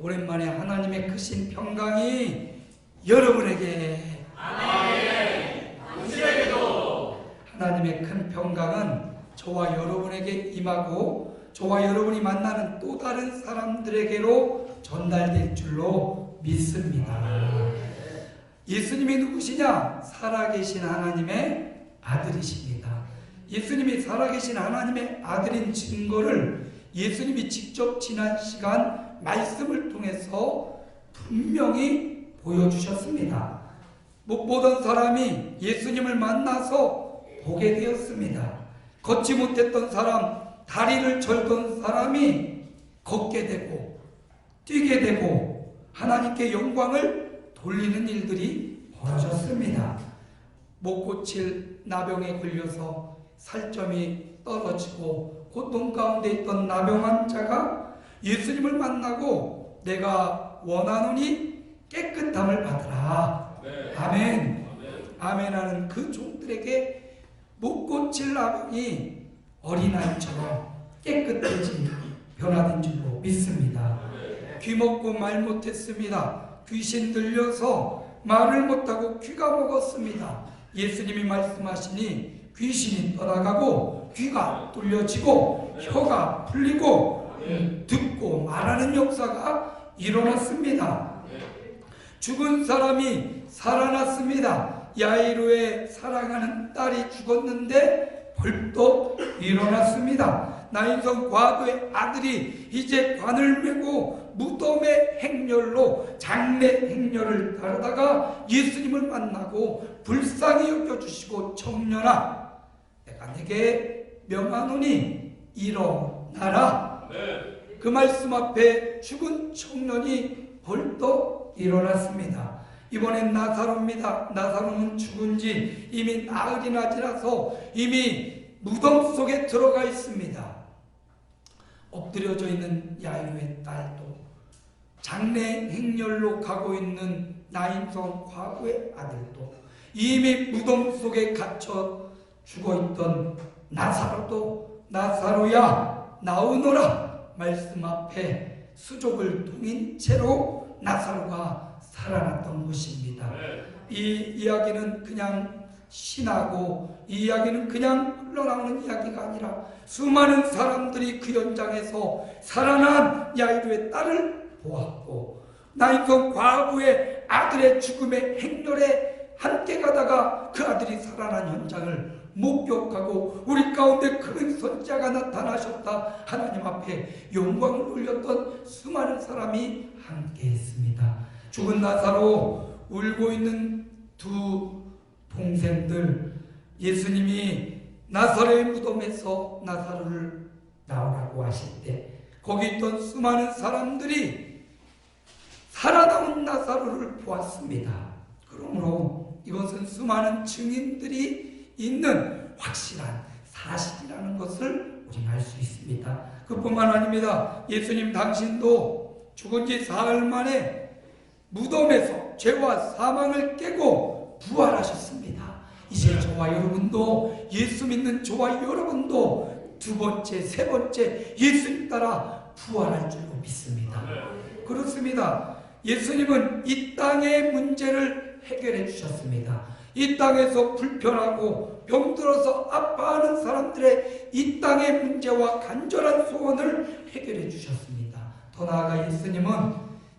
오랜만에 하나님의 크신 평강이 여러분에게, 아멘. 당신에게도. 하나님의 큰 평강은 저와 여러분에게 임하고 저와 여러분이 만나는 또 다른 사람들에게로 전달될 줄로 믿습니다. 예수님이 누구시냐? 살아계신 하나님의 아들이십니다. 예수님이 살아계신 하나님의 아들인 증거를 예수님이 직접 지난 시간 말씀을 통해서 분명히 보여주셨습니다. 못 보던 사람이 예수님을 만나서 보게 되었습니다. 걷지 못했던 사람, 다리를 절던 사람이 걷게 되고 뛰게 되고 하나님께 영광을 돌리는 일들이 벌어졌습니다. 못 고칠 나병에 걸려서 살점이 떨어지고 고통 가운데 있던 나병 환자가 예수님을 만나고 내가 원하노니 깨끗함을 받으라. 네. 아멘. 아멘 하는 그 종들에게 못 고칠 나병이 어린아이처럼 깨끗해진 변화된 줄로 믿습니다. 귀 먹고 말 못했습니다. 귀신 들려서 말을 못하고 귀가 먹었습니다. 예수님이 말씀하시니 귀신이 떠나가고 귀가 뚫려지고 혀가 풀리고 듣고 말하는 역사가 일어났습니다. 죽은 사람이 살아났습니다. 야이로의 사랑하는 딸이 죽었는데 벌떡 일어났습니다. 나인성 과도의 아들이 이제 관을 메고 무덤의 행렬로 장례 행렬을 따르다가 예수님을 만나고 불쌍히 여겨주시고 청년아 내가 내게 명하노니 일어나라. 그 말씀 앞에 죽은 청년이 벌떡 일어났습니다. 이번엔 나사로입니다. 나사로는 죽은 지 이미 나흘이나 지나서 이미 무덤 속에 들어가 있습니다. 엎드려져 있는 야이로의 딸도 장례 행렬로 가고 있는 나인성 과부의 아들도 이미 무덤 속에 갇혀 죽어있던 나사로도 나사로야 나오너라 말씀 앞에 수족을 동인 채로 나사로가 살아났던 것입니다. 이 이야기는 그냥 신하고 이 이야기는 그냥 흘러나오는 이야기가 아니라 수많은 사람들이 그 현장에서 살아난 야이로의 딸을 보았고 나인성 과부의 아들의 죽음의 행렬에 함께 가다가 그 아들이 살아난 현장을 목격하고 우리 가운데 큰 선지자가 나타나셨다 하나님 앞에 영광을 올렸던 수많은 사람이 함께 했습니다. 죽은 나사로 울고 있는 두 동생들 예수님이 나사로의 무덤에서 나사로를 나오라고 하실 때 거기 있던 수많은 사람들이 살아남은 나사로를 보았습니다. 그러므로 이것은 수많은 증인들이 있는 확실한 사실이라는 것을 우리는 알 수 있습니다. 그뿐만 아닙니다. 예수님 당신도 죽은 지 사흘 만에 무덤에서 죄와 사망을 깨고 부활하셨습니다. 이제 저와 여러분도 예수 믿는 저와 여러분도 두 번째, 세 번째 예수님 따라 부활할 줄로 믿습니다. 그렇습니다. 예수님은 이 땅의 문제를 해결해 주셨습니다. 이 땅에서 불편하고 병들어서 아파하는 사람들의 이 땅의 문제와 간절한 소원을 해결해 주셨습니다. 더 나아가 예수님은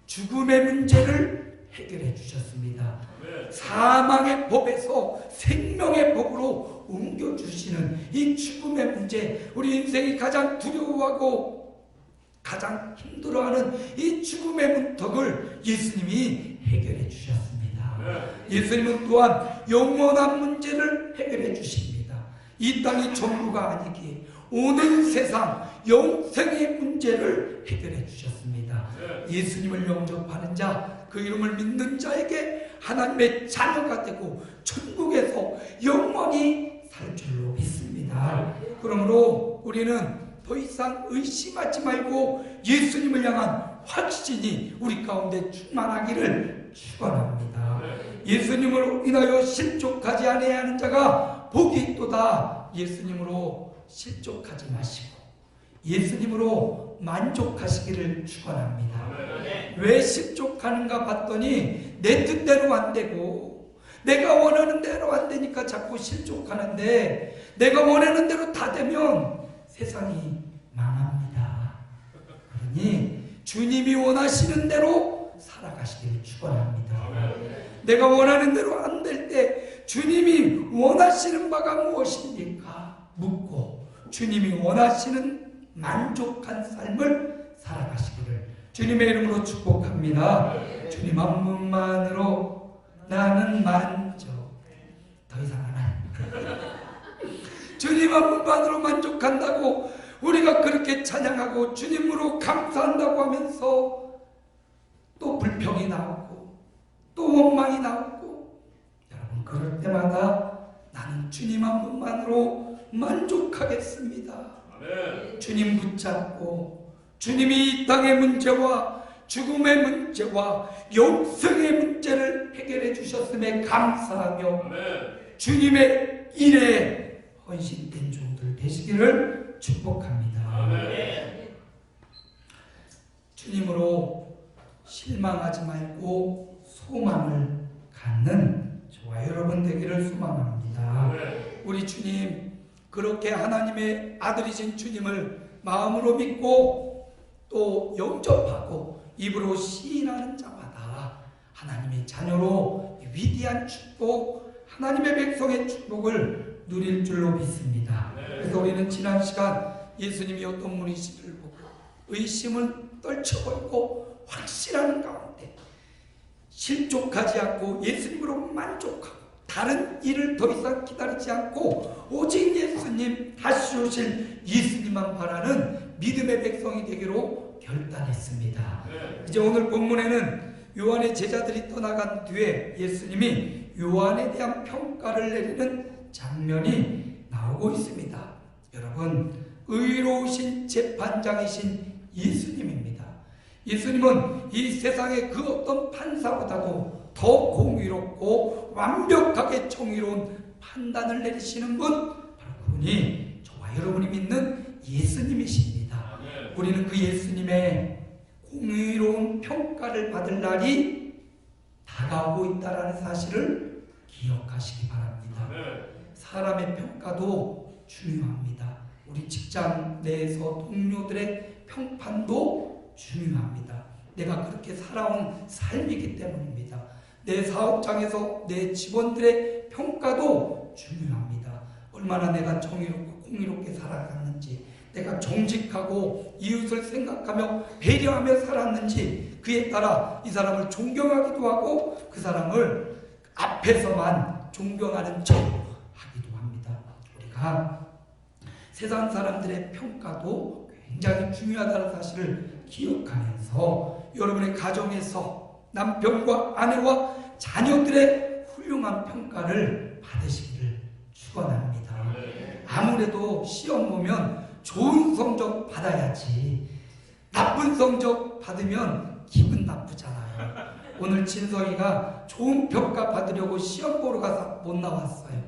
죽음의 문제를 해결해 주셨습니다. 사망의 법에서 생명의 법으로 옮겨주시는 이 죽음의 문제, 우리 인생이 가장 두려워하고 가장 힘들어하는 이 죽음의 문턱을 예수님이 해결해 주셨습니다. 예수님은 또한 영원한 문제를 해결해 주십니다. 이 땅이 전부가 아니기에 오는 세상 영생의 문제를 해결해 주셨습니다. 예수님을 영접하는 자, 그 이름을 믿는 자에게 하나님의 자녀가 되고 천국에서 영원히 살 줄로 믿습니다. 그러므로 우리는 더 이상 의심하지 말고 예수님을 향한 확신이 우리 가운데 충만하기를 축원합니다. 예수님으로 인하여 실족하지 아니하야 하는 자가 복이 있도다. 예수님으로 실족하지 마시고 예수님으로 만족하시기를 축원합니다. 왜 실족하는가 봤더니 내 뜻대로 안 되고 내가 원하는 대로 안 되니까 자꾸 실족하는데, 내가 원하는 대로 다 되면 세상이 망합니다. 그러니 주님이 원하시는 대로 살아가시기를 축원합니다. 내가 원하는 대로 안 될 때 주님이 원하시는 바가 무엇입니까? 묻고 주님이 원하시는 만족한 삶을 살아가시기를 주님의 이름으로 축복합니다. 주님 한 분만으로 나는 만족. 더 이상 안 해요. 주님 한 분만으로 만족한다고 우리가 그렇게 찬양하고 주님으로 감사한다고 하면서 또 불평이 나오고 또 원망이 나오고, 여러분 그럴 때마다 나는 주님 한 분만으로 만족하겠습니다. 아멘. 주님 붙잡고 주님이 이 땅의 문제와 죽음의 문제와 영생의 문제를 해결해 주셨음에 감사하며 아멘. 주님의 일에 헌신된 종들 되시기를 축복합니다. 아멘. 주님으로 실망하지 말고 소망을 갖는 저와 여러분 되기를 소망합니다. 아멘. 우리 주님, 그렇게 하나님의 아들이신 주님을 마음으로 믿고 또 영접하고 입으로 시인하는 자마다 하나님의 자녀로 위대한 축복, 하나님의 백성의 축복을 누릴 줄로 믿습니다. 그래서 우리는 지난 시간 예수님이 어떤 분이신지를 보고 의심을 떨쳐버리고 확실한 가운데 실족하지 않고 예수님으로 만족하고 다른 일을 더 이상 기다리지 않고 오직 예수님, 다시 오실 예수님만 바라는 믿음의 백성이 되기로 결단했습니다. 이제 오늘 본문에는 요한의 제자들이 떠나간 뒤에 예수님이 요한에 대한 평가를 내리는 장면이 나오고 있습니다. 여러분, 의로우신 재판장이신 예수님입니다. 예수님은 이 세상의 그 어떤 판사보다도 더 공의롭고 완벽하게 정의로운 판단을 내리시는 분, 바로 그분이 저와 여러분이 믿는 예수님이십니다. 아멘. 우리는 그 예수님의 공의로운 평가를 받을 날이 다가오고 있다는 사실을 기억하시기 바랍니다. 아멘. 사람의 평가도 중요합니다. 우리 직장 내에서 동료들의 평판도 중요합니다. 내가 그렇게 살아온 삶이기 때문입니다. 내 사업장에서 내 직원들의 평가도 중요합니다. 얼마나 내가 정의롭고 공의롭게 살아갔는지, 내가 정직하고 이웃을 생각하며 배려하며 살았는지, 그에 따라 이 사람을 존경하기도 하고 그 사람을 앞에서만 존경하는 척 하기도 합니다. 우리가 세상 사람들의 평가도 굉장히 중요하다는 사실을 기억하면서 여러분의 가정에서 남편과 아내와 자녀들의 훌륭한 평가를 받으시기를 축원합니다. 아무래도 시험 보면 좋은 성적 받아야지 나쁜 성적 받으면 기분 나쁘잖아요. 오늘 진석이가 좋은 평가 받으려고 시험 보러 가서 못 나왔어요.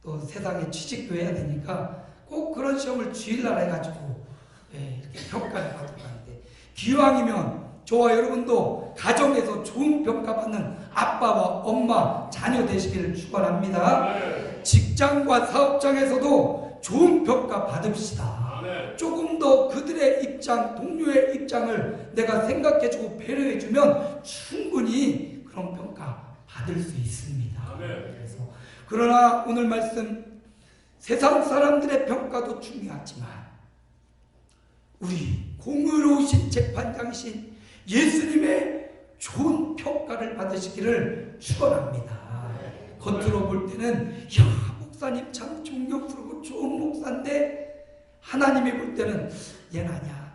또 세상에 취직도 해야 되니까 꼭 그런 시험을 주일날 해가지고 이렇게 평가를 받으러 가는데, 기왕이면 저와 여러분도 가정에서 좋은 평가받는 아빠와 엄마, 자녀 되시기를 축원합니다. 직장과 사업장에서도 좋은 평가 받읍시다. 조금 더 그들의 입장, 동료의 입장을 내가 생각해주고 배려해주면 충분히 그런 평가 받을 수 있습니다. 그래서 그러나 오늘 말씀, 세상 사람들의 평가도 중요하지만 우리 공의로우신 재판장이신 예수님의 좋은 평가를 받으시기를 축원합니다. 겉으로 볼 때는 야, 목사님 참 존경스럽고 좋은 목사인데 하나님이 볼 때는 얘는 아니야,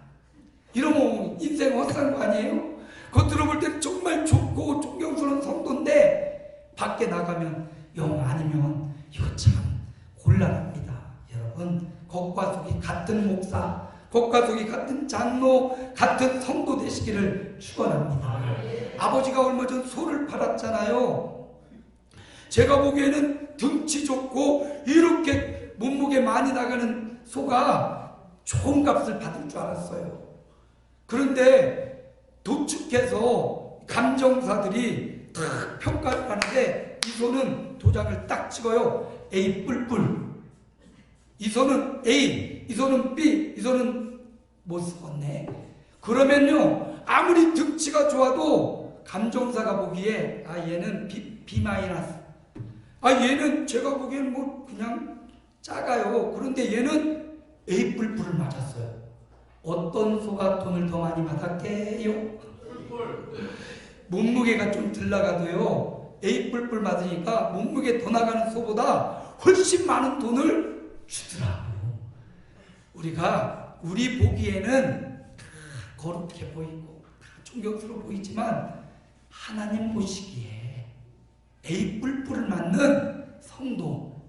이러면 인생 헛산 거 아니에요? 겉으로 볼 때는 정말 좋고 존경스러운 성도인데 밖에 나가면 영 아니면 이거 참 곤란합니다. 여러분, 겉과 속이 같은 목사, 겉과 속이 같은 장로, 같은 성도 되시기를 축원합니다. 아버지가 얼마 전 소를 팔았잖아요. 제가 보기에는 등치 좋고 이렇게 몸무게 많이 나가는 소가 좋은 값을 받을 줄 알았어요. 그런데 돈 축축해서 감정사들이 탁 평가를 하는데 이 손은 도장을 딱 찍어요. A 뿔뿔. 이 손은 A, 이 손은 B, 이 손은 못 썼네. 그러면요, 아무리 등치가 좋아도 감정사가 보기에 얘는 B 마이너스. 얘는 제가 보기에는 뭐 그냥 작아요. 그런데 얘는 A 뿔뿔을 맞았어요. 어떤 소가 돈을 더 많이 받았게요? 몸무게가 좀 덜 나가도요, A 뿔뿔 맞으니까 몸무게 더 나가는 소보다 훨씬 많은 돈을 주더라고요. 우리 보기에는 다 거룩해 보이고 다 존경스러워 보이지만 하나님 보시기에 A 뿔뿔을 맞는 성도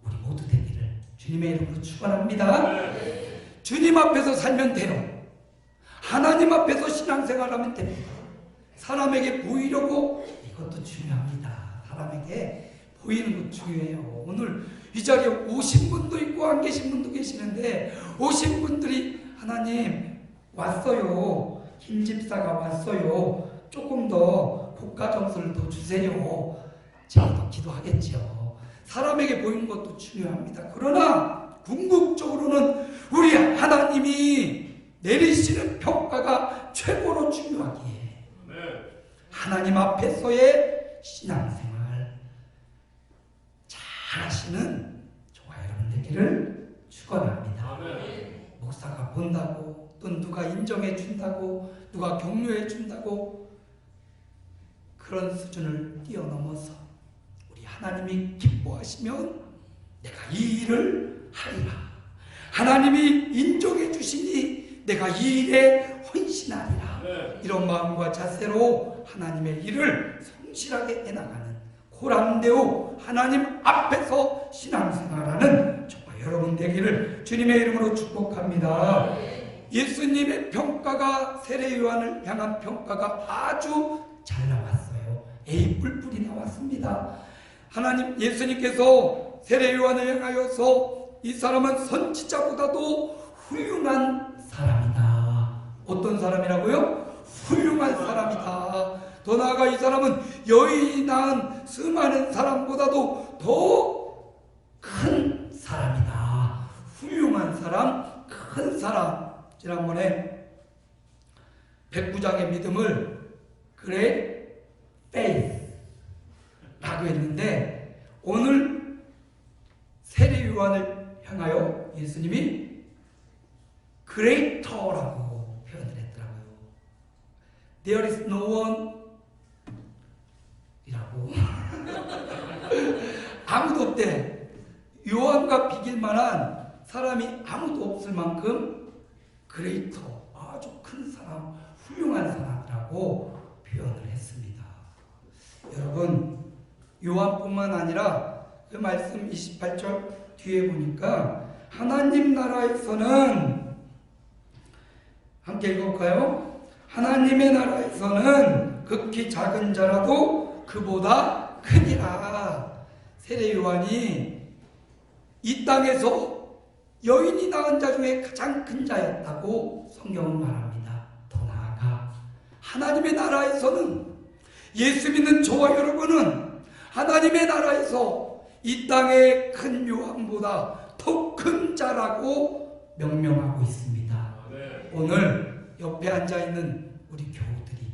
우리 모두 되기를 주님의 이름으로 축원합니다. 주님 앞에서 살면 돼요. 하나님 앞에서 신앙생활하면 됩니다. 사람에게 보이려고 이것도 중요합니다. 사람에게 보이는 것 중요해요. 오늘 이 자리에 오신 분도 있고 안 계신 분도 계시는데, 오신 분들이 하나님 왔어요. 김 집사가 왔어요. 조금 더 고가 점수를 더 주세요. 저도 기도하겠죠. 사람에게 보이는 것도 중요합니다. 그러나 궁극적으로는 우리 하나님이 내리시는 평가가 최고로 중요하기에 하나님 앞에서의 신앙생활 잘 하시는 저와 여러분 되기를 축원합니다. 목사가 본다고, 또 누가 인정해 준다고, 누가 격려해 준다고 그런 수준을 뛰어넘어서 우리 하나님이 기뻐하시면 내가 이 일을 하리라. 하나님이 인정해 주시니 내가 이 일에 헌신하리라. 이런 마음과 자세로 하나님의 일을 성실하게 해나가는 고람되오 하나님 앞에서 신앙생활하는 저와 여러분 되기를 주님의 이름으로 축복합니다. 예수님의 평가가 세례 요한을 향한 평가가 아주 잘 나왔어요. A 뿔뿔이 나왔습니다. 예수님께서 세례 요한을 향하여서 이 사람은 선지자보다도 훌륭한 사람이다. 어떤 사람이라고요? 훌륭한 사람이다. 더 나아가 이 사람은 여인이 낳은 수많은 사람보다도 더 큰 사람이다. 훌륭한 사람, 큰 사람. 지난번에 백부장의 믿음을 Great Faith라고 했는데, 오늘 세례 요한을 향하여 예수님이 Greater라고 표현을 했더라고요. There is no one 이라고 아무도 없대. 요한과 비길 만한 사람이 아무도 없을 만큼 Greater, 아주 큰 사람, 훌륭한 사람이라고 표현을 했습니다. 여러분, 요한뿐만 아니라 그 말씀 28절 뒤에 보니까 하나님 나라에서는, 함께 읽어볼까요? 하나님의 나라에서는 극히 작은 자라도 그보다 크니라. 세례 요한이 이 땅에서 여인이 낳은 자 중에 가장 큰 자였다고 성경은 말합니다. 더 나아가 하나님의 나라에서는, 예수 믿는 저와 여러분은 하나님의 나라에서 이 땅의 큰 요한보다 더 큰 자라고 명명하고 있습니다. 오늘 옆에 앉아있는 우리 교우들이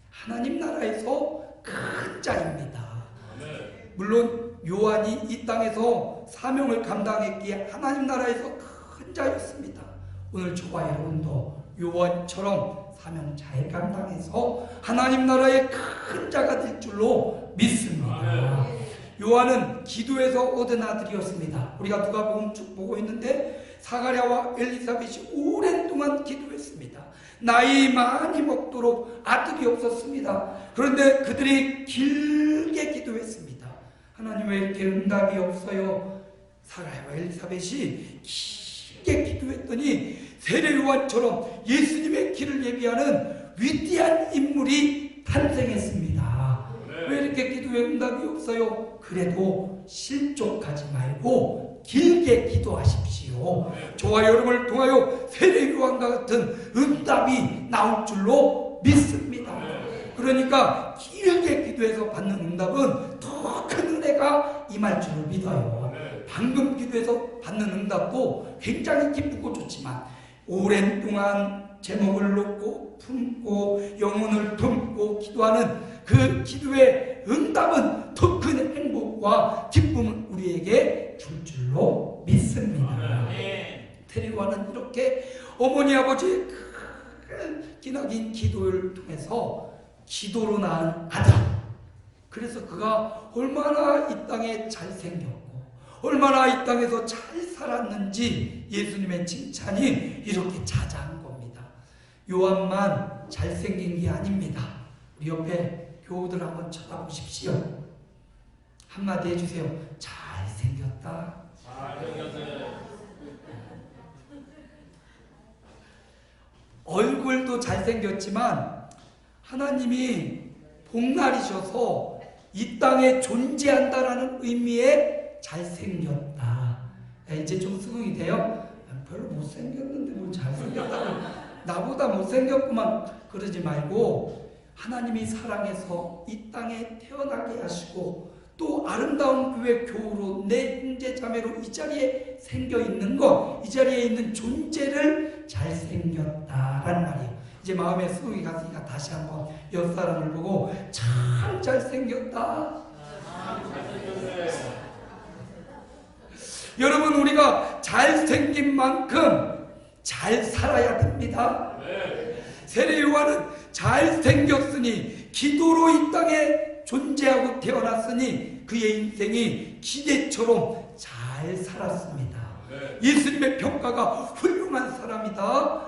하나님 나라에서 큰 자입니다. 물론 요한이 이 땅에서 사명을 감당했기에 하나님 나라에서 큰 자였습니다. 오늘 저와 여러분도 요한처럼 사명 잘 감당해서 하나님 나라의 큰 자가 될 줄로 믿습니다. 요한은 기도에서 얻은 아들이었습니다. 우리가 누가복음 쭉 보고 있는데 사가랴와 엘리사벳이 오랜 동안 기도했습니다. 나이 많이 먹도록 아들이 없었습니다. 그런데 그들이 길게 기도했습니다. 하나님 왜 이렇게 응답이 없어요? 사가랴와 엘리사벳이 길게 기도했더니 세례 요한처럼 예수님의 길을 예비하는 위대한 인물이 탄생했습니다. 왜 이렇게 기도에 응답이 없어요? 그래도 실족하지 말고 길게 기도하십시오. 저와 여러분을 통하여 세례 요한과 같은 응답이 나올 줄로 믿습니다. 그러니까 길게 기도해서 받는 응답은 더 큰 은혜가 임할 줄을 믿어요. 방금 기도해서 받는 응답도 굉장히 기쁘고 좋지만 오랜 동안 제목을 놓고 품고 영혼을 품고 기도하는 그 기도의 응답은 더 큰 행복과 기쁨을 우리에게 줄 줄로 믿습니다. 테리와는 이렇게 어머니 아버지의 기나긴 기도를 통해서 기도로 낳은 아들, 그래서 그가 얼마나 이 땅에 잘생겼고 얼마나 이 땅에서 잘 살았는지 예수님의 칭찬이 이렇게 자자한 겁니다. 요한만 잘생긴 게 아닙니다. 우리 옆에 교우들 한번 쳐다보십시오. 한마디 해주세요. 잘생겼다. 잘생겼어요. 얼굴도 잘생겼지만 하나님이 복날이셔서 이 땅에 존재한다라는 의미의 잘생겼다. 이제 좀 수긍이 돼요? 별로 못생겼는데 뭘 잘생겼다고 나보다 못생겼구만 그러지 말고 하나님이 사랑해서 이 땅에 태어나게 하시고 또 아름다운 교회 교우로 내 형제 자매로 이 자리에 생겨 있는 것, 이 자리에 있는 존재를 잘생겼다라는 말이에요. 이제 마음에 수긍이 갔으니까 다시 한번 옆 사람을 보고 참 잘생겼다. 여러분, 우리가 잘생긴 만큼 잘 살아야 됩니다. 세례 요한은 잘생겼으니 기도로 이 땅에 존재하고 태어났으니 그의 인생이 기대처럼 잘 살았습니다. 예수님의 평가가 훌륭한 사람이다.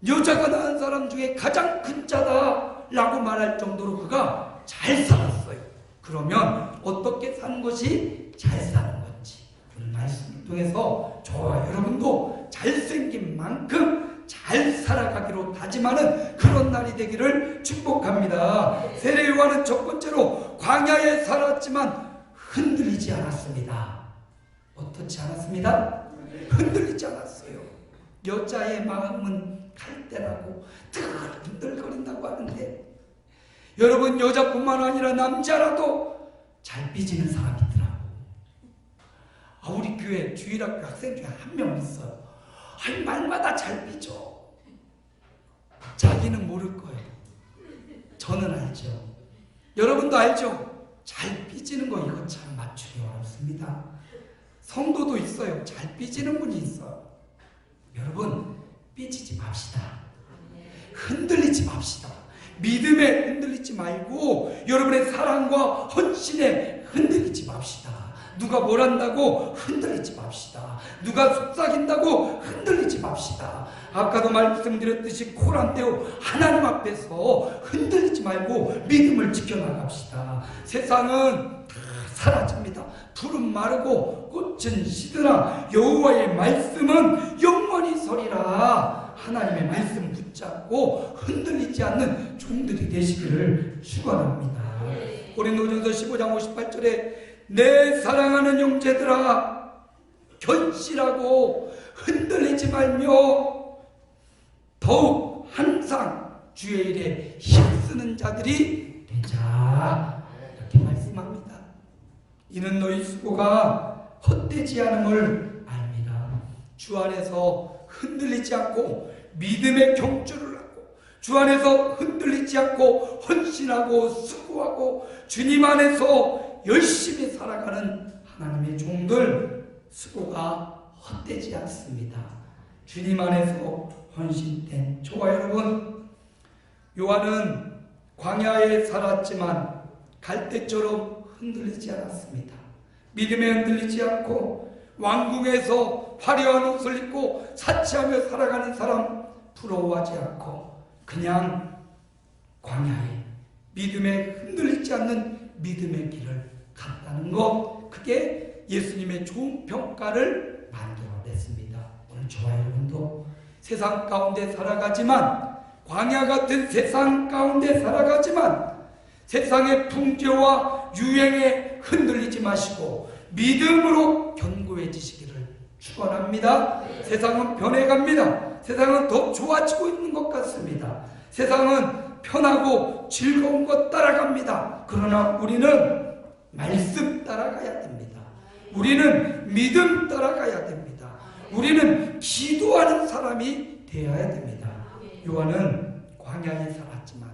여자가 낳은 사람 중에 가장 큰 자다 라고 말할 정도로 그가 잘 살았어요. 그러면 어떻게 사는 것이 잘 사는 건지 오늘 말씀을 통해서 저와 여러분도 잘생긴 만큼 잘 살아가기로 다짐하는 그런 날이 되기를 축복합니다. 세례 요한은 첫 번째로 광야에 살았지만 흔들리지 않았습니다. 어떻지 않았습니다? 흔들리지 않았어요. 여자의 마음은 갈대라고 흔들거린다고 하는데 여러분, 여자뿐만 아니라 남자라도 잘 삐지는 사람이 있더라고. 우리 교회 주일학교 학생 중에 한 명 있어요. 말마다 잘 삐져. 자기는 모를 거예요. 저는 알죠. 여러분도 알죠? 잘 삐지는 거 이거 참 맞추기 어렵습니다. 성도도 있어요. 잘 삐지는 분이 있어요. 여러분, 삐지지 맙시다. 흔들리지 맙시다. 믿음에 흔들리지 말고 여러분의 사랑과 헌신에 흔들리지 맙시다. 누가 뭘 한다고 흔들리지 맙시다. 누가 속삭인다고 흔들리지 맙시다. 아까도 말씀드렸듯이 코란데오 하나님 앞에서 흔들리지 말고 믿음을 지켜나갑시다. 세상은 다 사라집니다. 풀은 마르고 꽃은 시드나 여호와의 말씀은 영원히 서리라. 하나님의 말씀 붙잡고 흔들리지 않는 종들이 되시기를 축원합니다. 고린도전서 15장 58절에 내 사랑하는 형제들아 견실하고 흔들리지 말며 더욱 항상 주의 일에 힘쓰는 자들이 되자 이렇게 말씀합니다. 이는 너희 수고가 헛되지 않음을 압니다. 주 안에서 흔들리지 않고 믿음의 경주를 하고 주 안에서 흔들리지 않고 헌신하고 수고하고 주님 안에서 열심히 살아가는 하나님의 종들 수고가 헛되지 않습니다. 주님 안에서 헌신된 저와 여러분, 요한은 광야에 살았지만 갈대처럼 흔들리지 않았습니다. 믿음에 흔들리지 않고 왕궁에서 화려한 옷을 입고 사치하며 살아가는 사람 부러워하지 않고 그냥 광야에 믿음에 흔들리지 않는 믿음의 길을 갔다는 것, 그게 예수님의 좋은 평가를 만들어냈습니다. 오늘 저와 여러분도 세상 가운데 살아가지만 광야 같은 세상 가운데 살아가지만 세상의 풍조와 유행에 흔들리지 마시고 믿음으로 견고해지시기를 축원합니다. 세상은 변해갑니다. 세상은 더 좋아지고 있는 것 같습니다. 세상은 편하고 즐거운 것 따라갑니다. 그러나 우리는 말씀 따라가야 됩니다. 우리는 믿음 따라가야 됩니다. 우리는 기도하는 사람이 되어야 됩니다. 요한은 광야에 살았지만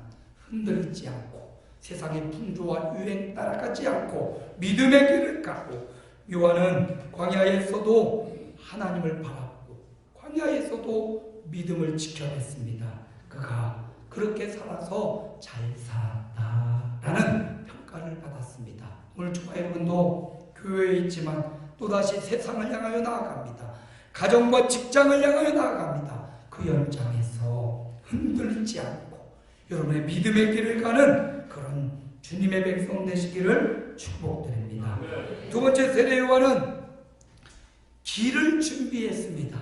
흔들리지 않고 세상의 풍조와 유행 따라가지 않고 믿음의 길을 가고, 요한은 광야에서도 하나님을 바라보고 광야에서도 믿음을 지켜냈습니다. 그가 그렇게 살아서 잘 살았다라는 평가를 받았습니다. 오늘 저와 여러분도 교회에 있지만 또다시 세상을 향하여 나아갑니다. 가정과 직장을 향하여 나아갑니다. 그 연장에서 흔들리지 않고 여러분의 믿음의 길을 가는 그런 주님의 백성 되시기를 축복드립니다. 두 번째, 세례 요한은 길을 준비했습니다.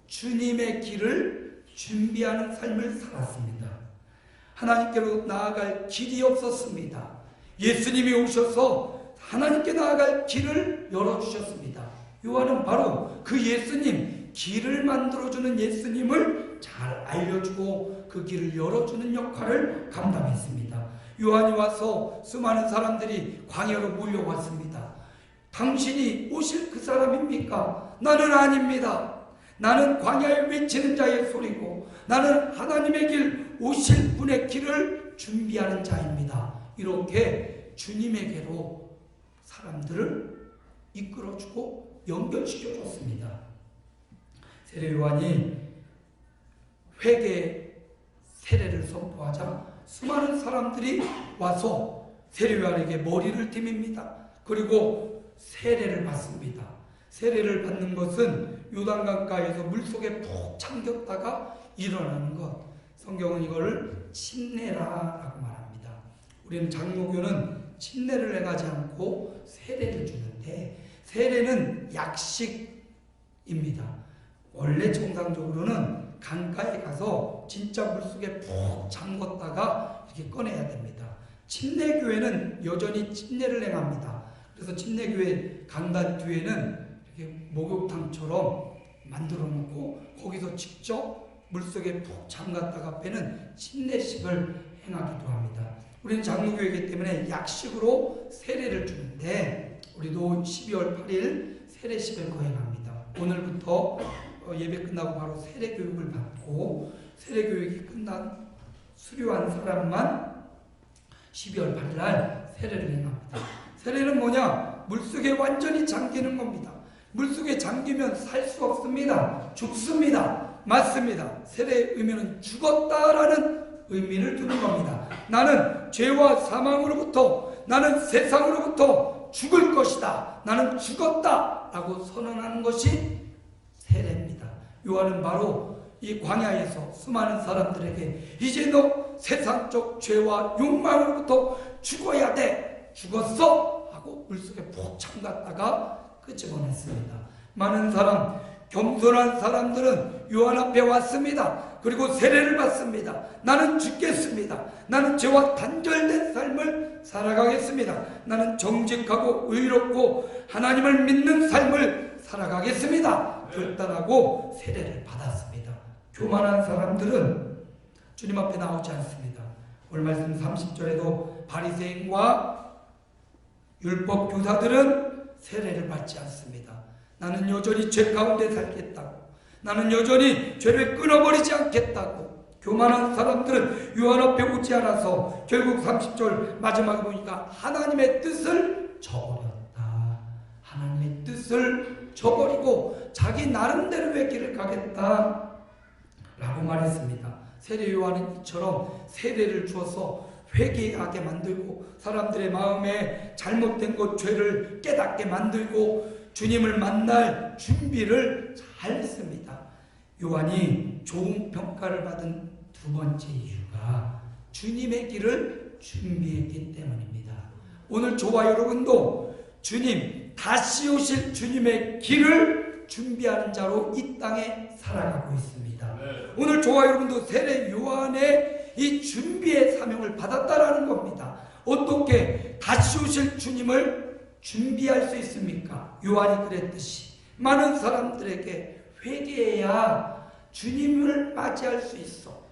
주님의 길을 준비하는 삶을 살았습니다. 하나님께로 나아갈 길이 없었습니다. 예수님이 오셔서 하나님께 나아갈 길을 열어주셨습니다. 요한은 바로 그 예수님, 길을 만들어주는 예수님을 잘 알려주고 그 길을 열어주는 역할을 감당했습니다. 요한이 와서 수많은 사람들이 광야로 몰려왔습니다. 당신이 오실 그 사람입니까? 나는 아닙니다. 나는 광야에 외치는 자의 소리고 나는 하나님의 길, 오실 분의 길을 준비하는 자입니다. 이렇게 주님에게로 사람들을 이끌어주고 연결시켜줬습니다. 세례 요한이 회개 세례를 선포하자 수많은 사람들이 와서 세례 요한에게 머리를 디밉니다. 그리고 세례를 받습니다. 세례를 받는 것은 요단강가에서 물속에 푹 잠겼다가 일어나는 것, 성경은 이걸 침례라고 말합니다. 우리는 장로교는 침례를 행하지 않고 세례를 주는데, 세례는 약식입니다. 원래 정상적으로는 강가에 가서 진짜 물속에 푹 잠궜다가 이렇게 꺼내야 됩니다. 침례교회는 여전히 침례를 행합니다. 그래서 침례교회 강단 뒤에는 이렇게 목욕탕처럼 만들어 놓고 거기서 직접 물속에 푹 잠갔다가 빼는 침례식을 행하기도 합니다. 우리는 장로교회이기 때문에 약식으로 세례를 주는데, 우리도 12월 8일 세례식을 거행합니다. 오늘부터 예배 끝나고 바로 세례교육을 받고, 세례교육이 끝난 수료한 사람만 12월 8일 날 세례를 행합니다. 세례는 뭐냐? 물속에 완전히 잠기는 겁니다. 물속에 잠기면 살 수 없습니다. 죽습니다. 맞습니다. 세례의 의미는 죽었다라는 의미를 두는 겁니다. 나는 죄와 사망으로부터, 나는 세상으로부터 죽을 것이다. 나는 죽었다 라고 선언하는 것이 세례입니다. 요한은 바로 이 광야에서 수많은 사람들에게 이제 너 세상적 죄와 욕망으로부터 죽어야 돼. 죽었어? 하고 물속에 푹 잠갔다가 끄집어냈습니다. 많은 사람, 겸손한 사람들은 요한 앞에 왔습니다. 그리고 세례를 받습니다. 나는 죽겠습니다. 나는 죄와 단절된 삶을 살아가겠습니다. 나는 정직하고 의롭고 하나님을 믿는 삶을 살아가겠습니다. 결단하고 세례를 받았습니다. 교만한 사람들은 주님 앞에 나오지 않습니다. 오늘 말씀 30절에도 바리새인과 율법 교사들은 세례를 받지 않습니다. 나는 여전히 죄 가운데 살겠다고, 나는 여전히 죄를 끊어버리지 않겠다고 교만한 사람들은 요한 앞에 오지 않아서 결국 30절 마지막에 보니까 하나님의 뜻을 저버렸다. 하나님의 뜻을 저버리고 자기 나름대로의 길을 가겠다 라고 말했습니다. 세례 요한은 이처럼 세례를 주어서 회개하게 만들고 사람들의 마음에 잘못된 것, 죄를 깨닫게 만들고 주님을 만날 준비를 잘 했습니다. 요한이 좋은 평가를 받은 두 번째 이유가 주님의 길을 준비했기 때문입니다. 오늘 저와 여러분도 주님, 다시 오실 주님의 길을 준비하는 자로 이 땅에 살아가고 있습니다. 오늘 저와 여러분도 세례 요한의 이 준비의 사명을 받았다라는 겁니다. 어떻게 다시 오실 주님을 준비할 수 있습니까? 요한이 그랬듯이 많은 사람들에게 회개해야 주님을 맞이할 수 있어.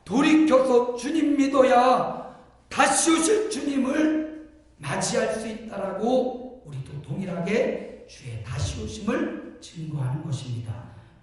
돌이켜 비로소 주님 믿어야 다시 오실 주님을 맞이할 수 있다라고 우리도 동일하게 주의 다시 오심을 증거하는 것입니다.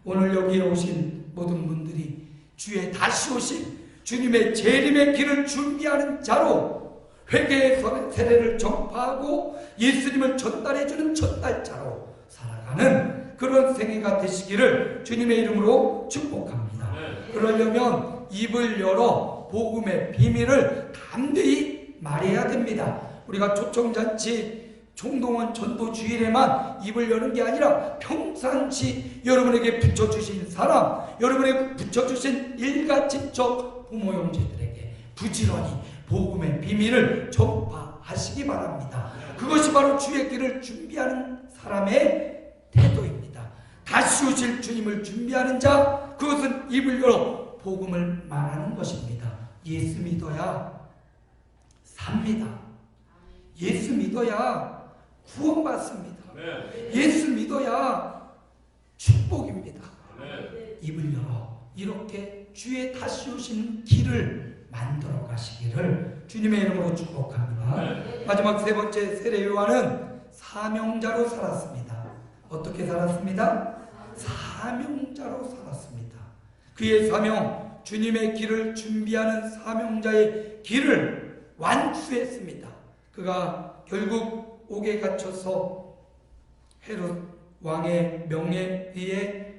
오늘 여기에 오신 모든 분들이 주의 다시 오신 주님의 재림의 길을 준비하는 자로 회개의 세례를 전파하고 예수님을 전달해주는 전달자로 살아가는 그런 생애가 되시기를 주님의 이름으로 축복합니다. 그러려면 입을 열어 복음의 비밀을 담대히 말해야 됩니다. 우리가 초청잔치 총동원 전도주일에만 입을 여는 게 아니라 평상시 여러분에게 붙여주신 사람, 여러분에게 붙여주신 일가 친척 부모 형제들에게 부지런히 복음의 비밀을 전파하시기 바랍니다. 그것이 바로 주의 길을 준비하는 사람의 태도입니다. 다시 오실 주님을 준비하는 자, 그것은 입을 열어 복음을 말하는 것입니다. 예수 믿어야 삽니다. 예수 믿어야 구원받습니다. 예수 믿어야 축복입니다. 입을 열어 이렇게 주의 다시 오시는 길을 만들어 가시기를 주님의 이름으로 축복합니다. 마지막 세 번째 세례 요한은 사명자로 살았습니다. 어떻게 살았습니다? 사명자로 살았습니다. 그의 사명, 주님의 길을 준비하는 사명자의 길을 완수했습니다. 그가 결국 옥에 갇혀서 헤롯 왕의 명에 의해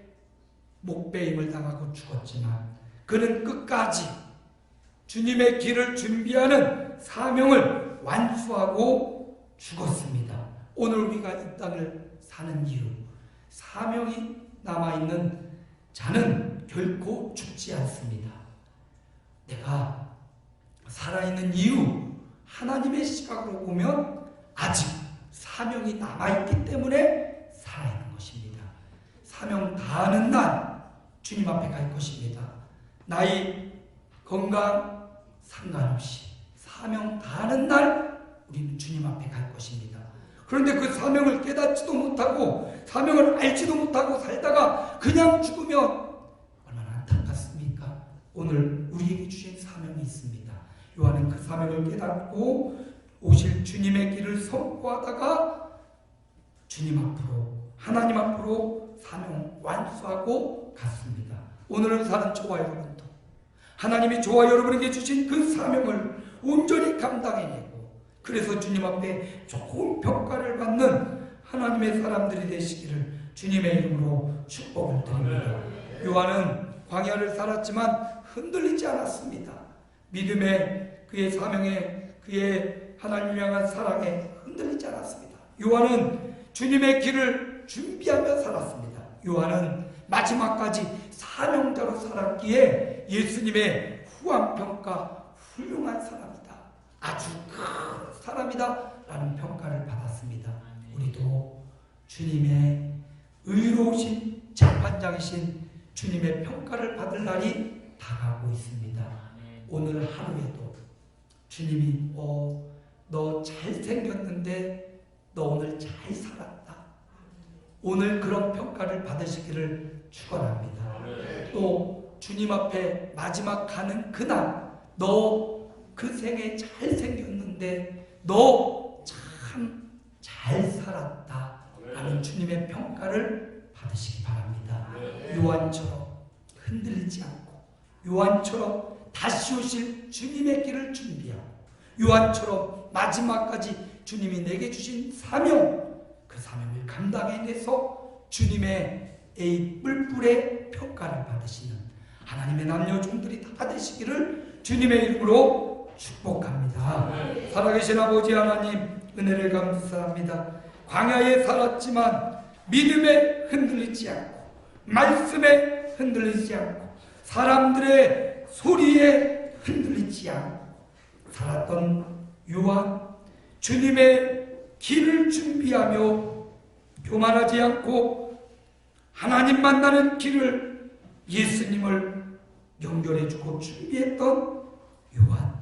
목배임을 당하고 죽었지만 그는 끝까지 주님의 길을 준비하는 사명을 완수하고 죽었습니다. 오늘 우리가 이 땅을 사는 이유, 사명이 남아있는 자는 결코 죽지 않습니다. 내가 살아있는 이유, 하나님의 시각으로 보면 아직 사명이 남아있기 때문에 살아있는 것입니다. 사명 다하는 날 주님 앞에 갈 것입니다. 나이, 건강 상관없이 사명 다하는 날 우리는 주님 앞에 갈 것입니다. 그런데 그 사명을 깨닫지도 못하고 사명을 알지도 못하고 살다가 그냥 죽으면 얼마나 안타깝습니까? 오늘 우리에게 주신 사명이 있습니다. 요한은 그 사명을 깨닫고 오실 주님의 길을 선포하다가 주님 앞으로, 하나님 앞으로 사명 완수하고 갔습니다. 오늘을 사는 저와 여러분도 하나님이 저와 여러분에게 주신 그 사명을 온전히 감당해내고 그래서 주님 앞에 좋은 평가를 받는 하나님의 사람들이 되시기를 주님의 이름으로 축복을 드립니다. 요한은 광야를 살았지만 흔들리지 않았습니다. 믿음에, 그의 사명에, 그의 하나님을 향한 사랑에 흔들리지 않았습니다. 요한은 주님의 길을 준비하며 살았습니다. 요한은 마지막까지 사명자로 살았기에 예수님의 후한평가, 훌륭한 사람이다, 아주 큰 사람이다 라는 평가를 받았습니다. 우리도 주님의 의로우신 재판장이신 주님의 평가를 받을 날이 다가오고 있습니다. 오늘 하루에도 주님이 너 잘생겼는데 너 오늘 잘 살았다, 오늘 그런 평가를 받으시기를 축원합니다. 또 주님 앞에 마지막 가는 그날 너 그 생에 잘생겼는데 너 참 잘 살았다 라는 주님의 평가를 받으시기 바랍니다. 요한처럼 흔들리지 않고, 요한처럼 다시 오실 주님의 길을 준비하고, 요한처럼 마지막까지 주님이 내게 주신 사명, 그 사명을 감당해내서 주님의 뿔뿔의 평가를 받으시는 하나님의 남녀 종들이 다 되시기를 주님의 이름으로 축복합니다. 살아계신 아버지 하나님, 은혜를 감사합니다. 광야에 살았지만 믿음에 흔들리지 않고, 말씀에 흔들리지 않고, 사람들의 소리에 흔들리지 않고 살았던 요한, 주님의 길을 준비하며 교만하지 않고 하나님 만나는 길을, 예수님을 연결해주고 준비했던 요한,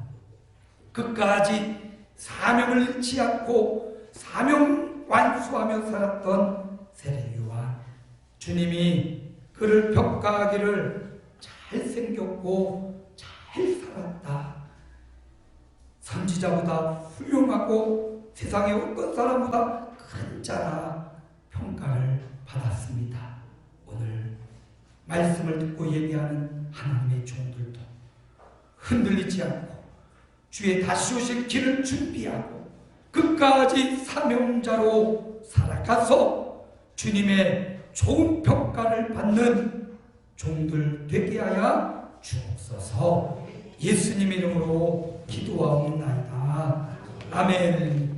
끝까지 사명을 잃지 않고 사명 완수하며 살았던 세례 요한, 주님이 그를 평가하기를 잘생겼고 잘 살았다, 부자보다 훌륭하고 세상의 어떤 사람보다 큰 자라 평가를 받았습니다. 오늘 말씀을 듣고 예배하는 하나님의 종들도 흔들리지 않고 주의 다시 오실 길을 준비하고 끝까지 사명자로 살아가서 주님의 좋은 평가를 받는 종들 되게 하여 주옵소서. 예수님의 이름으로 기도하옵나이다. 아멘.